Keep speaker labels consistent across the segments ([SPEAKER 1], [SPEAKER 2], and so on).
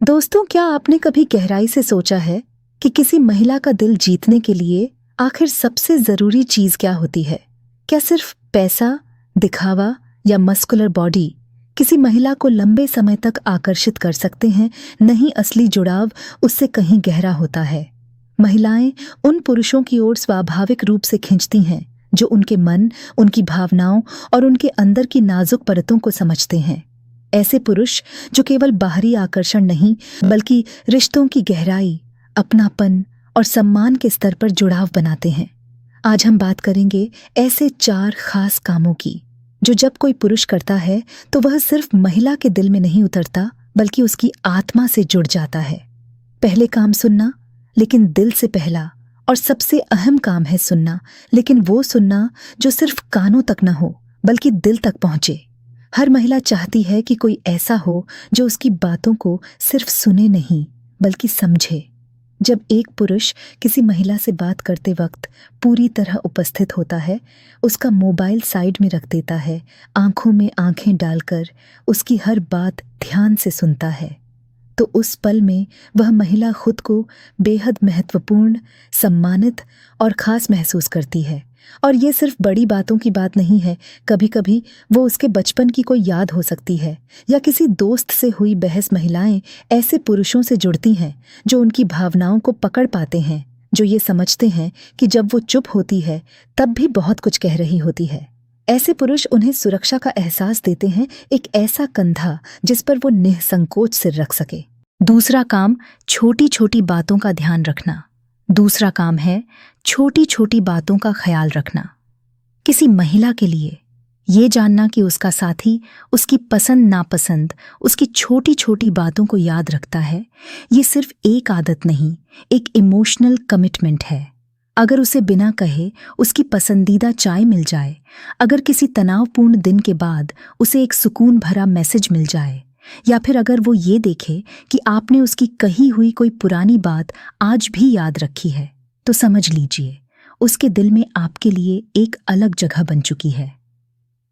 [SPEAKER 1] दोस्तों, क्या आपने कभी गहराई से सोचा है कि किसी महिला का दिल जीतने के लिए आखिर सबसे जरूरी चीज क्या होती है? क्या सिर्फ पैसा, दिखावा या मस्कुलर बॉडी किसी महिला को लंबे समय तक आकर्षित कर सकते हैं? नहीं, असली जुड़ाव उससे कहीं गहरा होता है। महिलाएं उन पुरुषों की ओर स्वाभाविक रूप से खिंचती हैं जो उनके मन, उनकी भावनाओं और उनके अंदर की नाजुक परतों को समझते हैं। ऐसे पुरुष जो केवल बाहरी आकर्षण नहीं बल्कि रिश्तों की गहराई, अपनापन और सम्मान के स्तर पर जुड़ाव बनाते हैं। आज हम बात करेंगे ऐसे 4 खास कामों की जो जब कोई पुरुष करता है तो वह सिर्फ महिला के दिल में नहीं उतरता बल्कि उसकी आत्मा से जुड़ जाता है। पहले काम सुनना, लेकिन दिल से पहला और सबसे अहम काम है सुनना, लेकिन वो सुनना जो सिर्फ कानों तक न हो बल्कि दिल तक पहुंचे। हर महिला चाहती है कि कोई ऐसा हो जो उसकी बातों को सिर्फ सुने नहीं बल्कि समझे। जब एक पुरुष किसी महिला से बात करते वक्त पूरी तरह उपस्थित होता है, उसका मोबाइल साइड में रख देता है, आंखों में आंखें डालकर उसकी हर बात ध्यान से सुनता है, तो उस पल में वह महिला खुद को बेहद महत्वपूर्ण, सम्मानित और खास महसूस करती है। और ये सिर्फ बड़ी बातों की बात नहीं है। कभी कभी वो उसके बचपन की कोई याद हो सकती है या किसी दोस्त से हुई बहस। महिलाएं ऐसे पुरुषों से जुड़ती हैं जो उनकी भावनाओं को पकड़ पाते हैं, जो ये समझते हैं कि जब वो चुप होती है तब भी बहुत कुछ कह रही होती है। ऐसे पुरुष उन्हें सुरक्षा का एहसास देते हैं, एक ऐसा कंधा जिस पर वो निसंकोच सिर रख सके। दूसरा काम, छोटी छोटी बातों का ध्यान रखना। दूसरा काम है छोटी छोटी बातों का ख्याल रखना। किसी महिला के लिए ये जानना कि उसका साथी उसकी पसंद नापसंद, उसकी छोटी छोटी बातों को याद रखता है, ये सिर्फ एक आदत नहीं, एक इमोशनल कमिटमेंट है। अगर उसे बिना कहे उसकी पसंदीदा चाय मिल जाए, अगर किसी तनावपूर्ण दिन के बाद उसे एक सुकून भरा मैसेज मिल जाए, या फिर अगर वो ये देखे कि आपने उसकी कही हुई कोई पुरानी बात आज भी याद रखी है, तो समझ लीजिए उसके दिल में आपके लिए एक अलग जगह बन चुकी है।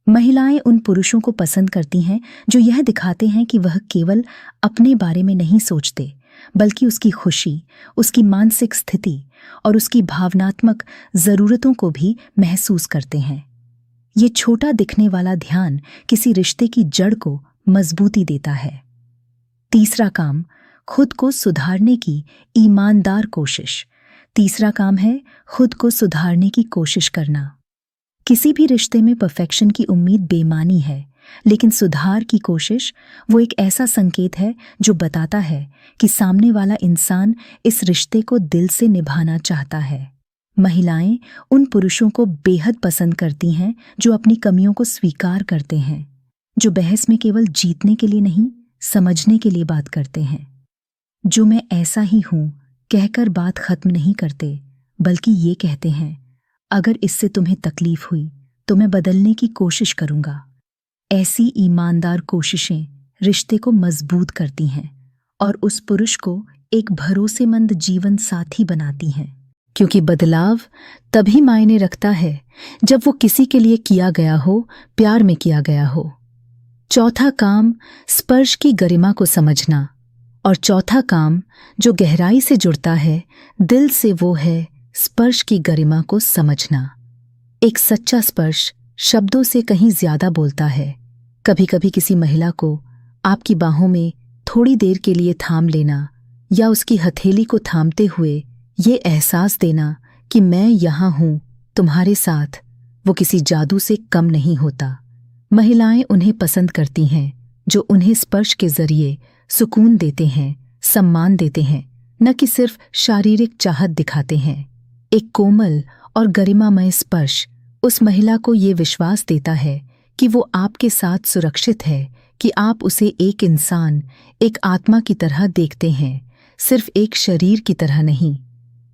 [SPEAKER 1] महिलाएं उन पुरुषों को पसंद करती हैं जो यह दिखाते हैं कि वह केवल अपने बारे में नहीं सोचते बल्कि उसकी खुशी, उसकी मानसिक स्थिति और उसकी भावनात्मक ज़रूरतों को भी महसूस करते हैं। ये छोटा दिखने वाला ध्यान किसी रिश्ते की जड़ को मजबूती देता है। तीसरा काम, खुद को सुधारने की ईमानदार कोशिश। तीसरा काम है खुद को सुधारने की कोशिश करना। किसी भी रिश्ते में परफेक्शन की उम्मीद बेईमानी है, लेकिन सुधार की कोशिश वो एक ऐसा संकेत है जो बताता है कि सामने वाला इंसान इस रिश्ते को दिल से निभाना चाहता है। महिलाएं उन पुरुषों को बेहद पसंद करती हैं जो अपनी कमियों को स्वीकार करते हैं, जो बहस में केवल जीतने के लिए नहीं, समझने के लिए बात करते हैं, जो मैं ऐसा ही हूं कहकर बात खत्म नहीं करते बल्कि ये कहते हैं, अगर इससे तुम्हें तकलीफ हुई तो मैं बदलने की कोशिश करूंगा। ऐसी ईमानदार कोशिशें रिश्ते को मजबूत करती हैं और उस पुरुष को एक भरोसेमंद जीवन साथी बनाती हैं, क्योंकि बदलाव तभी मायने रखता है जब वो किसी के लिए किया गया हो, प्यार में किया गया हो। चौथा काम, स्पर्श की गरिमा को समझना। और चौथा काम जो गहराई से जुड़ता है दिल से, वो है स्पर्श की गरिमा को समझना। एक सच्चा स्पर्श शब्दों से कहीं ज्यादा बोलता है। कभी कभी किसी महिला को आपकी बाहों में थोड़ी देर के लिए थाम लेना या उसकी हथेली को थामते हुए ये एहसास देना कि मैं यहाँ हूँ तुम्हारे साथ, वो किसी जादू से कम नहीं होता। महिलाएं उन्हें पसंद करती हैं जो उन्हें स्पर्श के जरिए सुकून देते हैं, सम्मान देते हैं, न कि सिर्फ शारीरिक चाहत दिखाते हैं। एक कोमल और गरिमामय स्पर्श उस महिला को ये विश्वास देता है कि वो आपके साथ सुरक्षित है, कि आप उसे एक इंसान, एक आत्मा की तरह देखते हैं, सिर्फ एक शरीर की तरह नहीं।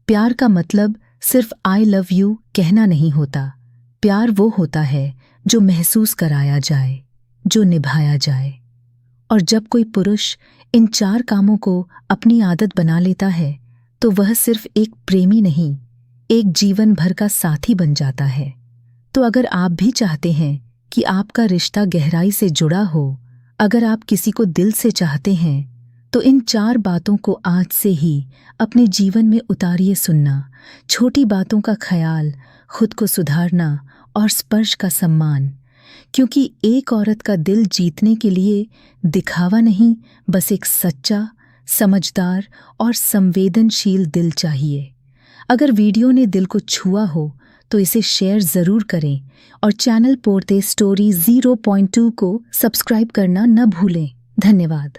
[SPEAKER 1] प्यार का मतलब सिर्फ आई लव यू कहना नहीं होता। प्यार वो होता है जो महसूस कराया जाए, जो निभाया जाए। और जब कोई पुरुष इन 4 कामों को अपनी आदत बना लेता है तो वह सिर्फ एक प्रेमी नहीं, एक जीवन भर का साथी बन जाता है। तो अगर आप भी चाहते हैं कि आपका रिश्ता गहराई से जुड़ा हो, अगर आप किसी को दिल से चाहते हैं, तो इन 4 बातों को आज से ही अपने जीवन में उतारिए सुनना, छोटी बातों का ख्याल, खुद को सुधारना और स्पर्श का सम्मान। क्योंकि एक औरत का दिल जीतने के लिए दिखावा नहीं, बस एक सच्चा, समझदार और संवेदनशील दिल चाहिए। अगर वीडियो ने दिल को छुआ हो तो इसे शेयर ज़रूर करें और चैनल पोरते स्टोरी 0.2 को सब्सक्राइब करना न भूलें। धन्यवाद।